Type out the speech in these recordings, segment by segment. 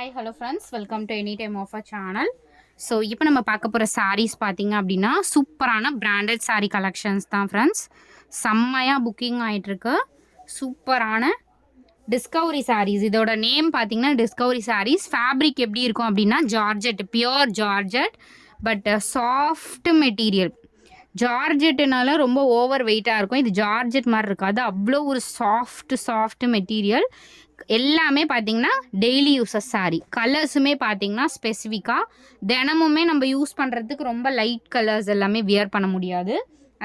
Hi hello friends, welcome to any time offer channel. So இப்போ நம்ம பார்க்க போகிற சாரீஸ் பார்த்தீங்க அப்படின்னா சூப்பரான பிராண்டட் சாரீ கலெக்ஷன்ஸ் தான் ஃப்ரெண்ட்ஸ். செம்மையாக புக்கிங் ஆகிட்டுருக்கு. சூப்பரான டிஸ்கவரி சாரீஸ். இதோட நேம் பார்த்தீங்கன்னா டிஸ்கவரி சாரீஸ். ஃபேப்ரிக் எப்படி இருக்கும் அப்படின்னா georgette, pure georgette, but soft material. ஜார்ஜெட்டுனால ரொம்ப ஓவர் வெயிட்டாக இருக்கும். இது ஜார்ஜெட் மாதிரி இருக்காது, அவ்வளோ ஒரு சாஃப்ட் மெட்டீரியல். எல்லாமே பார்த்தீங்கன்னா டெய்லி யூஸஸ் சாரீ. கலர்ஸுமே பார்த்தீங்கன்னா ஸ்பெசிஃபிக்காக தினமுமே நம்ம யூஸ் பண்ணுறதுக்கு ரொம்ப லைட் கலர்ஸ் எல்லாமே வியர் பண்ண முடியாது.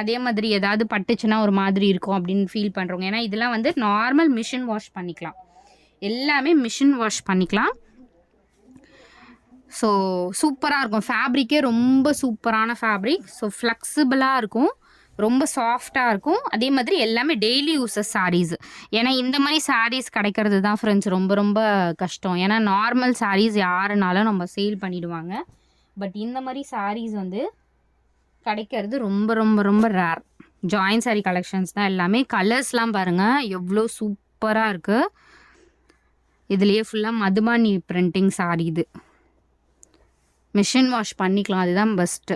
அதே மாதிரி ஏதாவது பட்டுச்சுன்னா ஒரு மாதிரி இருக்கும் அப்படின்னு ஃபீல் பண்ணுறோங்க. ஏன்னா இதெல்லாம் வந்து நார்மல் மிஷின் வாஷ் பண்ணிக்கலாம், எல்லாமே மிஷின் வாஷ் பண்ணிக்கலாம். ஸோ சூப்பராக இருக்கும். ஃபேப்ரிக்கே ரொம்ப சூப்பரான ஃபேப்ரிக். ஸோ ஃப்ளெக்சிபிளாக இருக்கும், ரொம்ப சாஃப்டாக இருக்கும். அதே மாதிரி எல்லாமே டெய்லி யூஸஸ் சாரீஸ். ஏன்னா இந்த மாதிரி சாரீஸ் கிடைக்கிறது தான் ஃப்ரெண்ட்ஸ் ரொம்ப ரொம்ப கஷ்டம். ஏன்னா நார்மல் சாரீஸ் யாருனாலும் நம்ம சேல் பண்ணிவிடுவாங்க. பட் இந்த மாதிரி சாரீஸ் வந்து கிடைக்கிறது ரொம்ப ரொம்ப ரொம்ப ரேர். ஜாயின் சாரீ கலெக்ஷன்ஸ் தான் எல்லாமே. கலர்ஸ்லாம் பாருங்கள் எவ்வளோ சூப்பராக இருக்குது. இதுலேயே ஃபுல்லாக மதுபானி பிரிண்டிங் சாரீ. இது மிஷின் வாஷ் பண்ணிக்கலாம், அதுதான் பெஸ்ட்டு.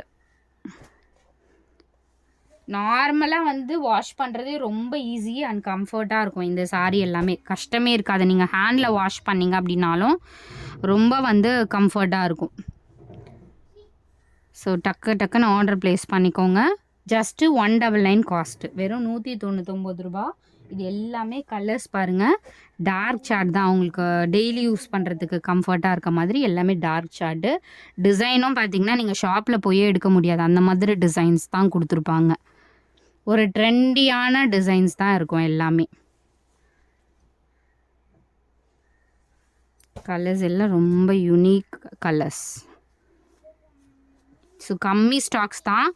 நார்மலாக வந்து வாஷ் பண்ணுறதே ரொம்ப ஈஸி அண்ட் கம்ஃபர்ட்டாக இருக்கும். இந்த சாரீ எல்லாமே கஷ்டமே இருக்காது. நீங்கள் ஹேண்டில் வாஷ் பண்ணிங்க அப்படின்னாலும் ரொம்ப வந்து கம்ஃபர்ட்டாக இருக்கும். ஸோ டக்குன்னு ஆர்டர் ப்ளேஸ் பண்ணிக்கோங்க. ஜஸ்ட்டு 199 காஸ்ட்டு, வெறும் 199 ரூபா. இது எல்லாமே கலர்ஸ் பாருங்கள், டார்க் சார்ட் தான். உங்களுக்கு டெய்லி யூஸ் பண்ணுறதுக்கு கம்ஃபர்ட்டாக இருக்க மாதிரி எல்லாமே டார்க் சார்ட்டு. டிசைனும் பார்த்தீங்கன்னா நீங்கள் ஷாப்பில் போயே எடுக்க முடியாது, அந்த மாதிரி டிசைன்ஸ் தான் கொடுத்துருப்பாங்க. ஒரு ட்ரெண்டியான டிசைன்ஸ் தான் இருக்கும் எல்லாமே. கலர்ஸ் எல்லாம் ரொம்ப யூனிக் கலர்ஸ். ஸோ கம்மி ஸ்டாக்ஸ் தான்.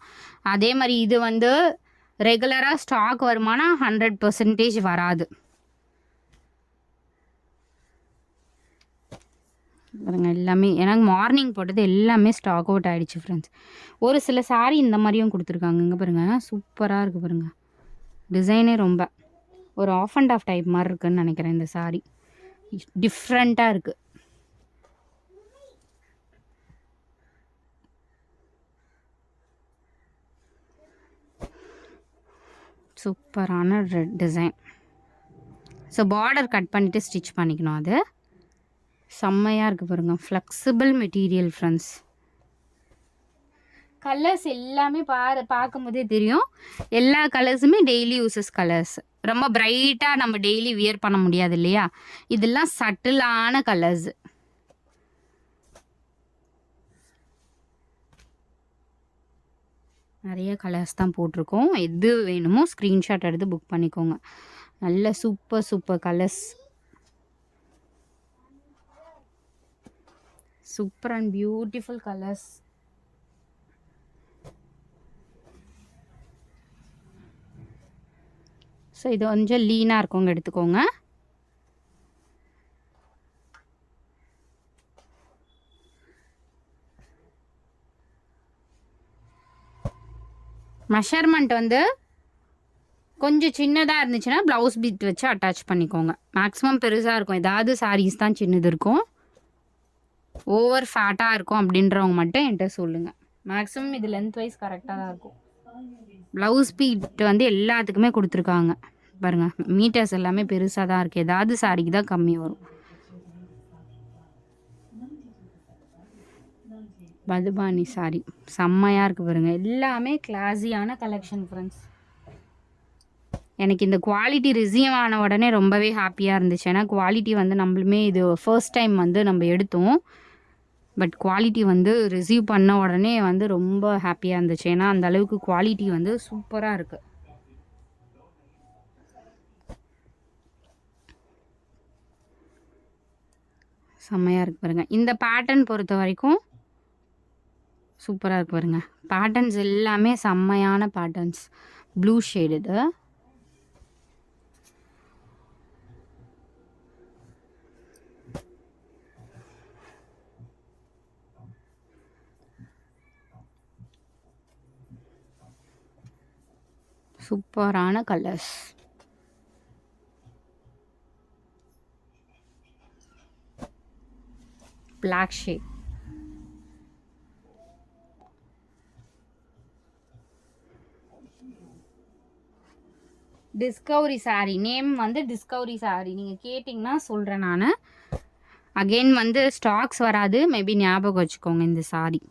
அதே மாதிரி இது வந்து ரெகுலராக ஸ்டாக் வருமானா 100% வராது. பாருங்க எல்லாமே எனக்கு மார்னிங் போட்டது எல்லாமே ஸ்டாக் அவுட் ஆகிடுச்சு ஃப்ரெண்ட்ஸ். ஒரு சில சாரீ இந்த மாதிரியும் கொடுத்துருக்காங்க. இங்கே பாருங்கள் சூப்பராக இருக்குது பாருங்கள். டிசைனே ரொம்ப ஒரு ஆஃப் அண்ட் ஆஃப் டைப் மாதிரி இருக்குதுன்னு நினைக்கிறேன். இந்த சாரீ டிஃப்ரெண்ட்டாக இருக்குது. சூப்பரான red design. So border cut பண்ணிவிட்டு ஸ்டிச் பண்ணிக்கணும். அது செம்மையாக இருக்குது பாருங்கள். Flexible material friends. கலர்ஸ் எல்லாமே பார்க்கும்போதே தெரியும், எல்லா கலர்ஸுமே டெய்லி யூஸஸ் கலர்ஸ். ரொம்ப பிரைட்டாக நம்ம டெய்லி வியர் பண்ண முடியாது இல்லையா. இதெல்லாம் சட்டிலான கலர்ஸ். நிறைய கலர்ஸ் தான் போட்டிருக்கோம். எது வேணுமோ ஸ்க்ரீன்ஷாட் எடுத்து புக் பண்ணிக்கோங்க. நல்ல super colours, super and beautiful colours. So இது கொஞ்சம் லீனாக இருக்கவங்க எடுத்துக்கோங்க. மெஷர்மெண்ட் வந்து கொஞ்சம் சின்னதாக இருந்துச்சுன்னா ப்ளவுஸ் பீட் வச்சு அட்டாச் பண்ணிக்கோங்க. மேக்ஸிமம் பெருசாக இருக்கும், ஏதாவது சாரீஸ் தான் சின்னது இருக்கும். ஓவர் ஃபேட்டாக இருக்கும் அப்படின்றவங்க மட்டும் என்கிட்ட சொல்லுங்கள். மேக்ஸிமம் இது லென்த் வைஸ் கரெக்டாக தான் இருக்கும். ப்ளவுஸ் பீட் வந்து எல்லாத்துக்குமே கொடுத்துருக்காங்க பாருங்கள். மீட்டர்ஸ் எல்லாமே பெருசாக தான் இருக்குது, ஏதாவது சாரிக்கு தான் கம்மி வரும். மதுபானி சாரி செம்மையாக இருக்குது பாருங்கள். எல்லாமே கிளாஸியான கலெக்ஷன் ஃப்ரெண்ட்ஸ். எனக்கு இந்த குவாலிட்டி ரிசீவ் ஆன உடனே ரொம்பவே ஹாப்பியாக இருந்துச்சு. ஏன்னா குவாலிட்டி வந்து நம்மளுமே இது ஃபர்ஸ்ட் டைம் வந்து நம்ம எடுத்தோம். பட் குவாலிட்டி வந்து ரிசீவ் பண்ண உடனே வந்து ரொம்ப ஹாப்பியாக இருந்துச்சு. ஏன்னா அந்த அளவுக்கு குவாலிட்டி வந்து சூப்பராக இருக்குது. செம்மையாக இருக்குது பாருங்கள். இந்த பேட்டர்ன் பொறுத்த வரைக்கும் சூப்பராக இருக்குது பாருங்கள். பேட்டர்ன்ஸ் எல்லாமே செம்மையான பேட்டர்ன்ஸ். ப்ளூ ஷேடு இது. சூப்பரான colours. Black shade. Discovery sari name வந்து டிஸ்கவரி சாரீ. நீங்கள் கேட்டிங்கன்னா சொல்கிறேன் நான். அகெயின் வந்து ஸ்டாக்ஸ் வராது, மேபி ஞாபகம் வச்சுக்கோங்க இந்த சாரீ.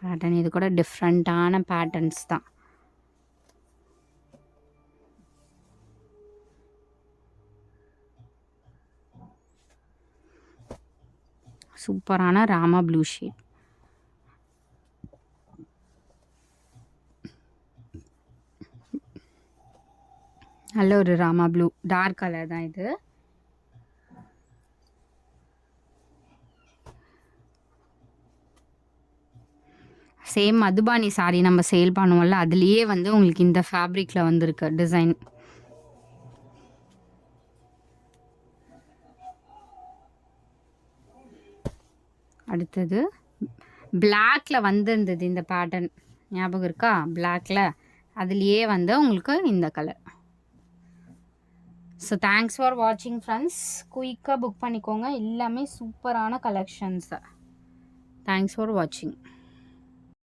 பேட்டர்ன் இது கூட டிஃப்ரெண்ட்டான பேட்டர்ன்ஸ் தான். சூப்பரான ராமா ப்ளூ ஷேட். நல்ல ஒரு ராமா ப்ளூ டார்க் கலர் தான் இது. சேம் மதுபானி சாரி நம்ம சேல் பண்ணுவோம்ல, அதுலேயே வந்து உங்களுக்கு இந்த ஃபேப்ரிக்கில் வந்திருக்கு டிசைன். அடுத்தது பிளாக்ல வந்திருந்தது இந்த பேட்டர்ன், ஞாபகம் இருக்கா? பிளாக்ல அதுலேயே வந்து உங்களுக்கு இந்த கலர். ஸோ தேங்க்ஸ் ஃபார் வாட்சிங் ஃப்ரெண்ட்ஸ். குயிக்காக புக் பண்ணிக்கோங்க, எல்லாமே சூப்பரான கலெக்ஷன்ஸு. தேங்க்ஸ் ஃபார் வாட்சிங்.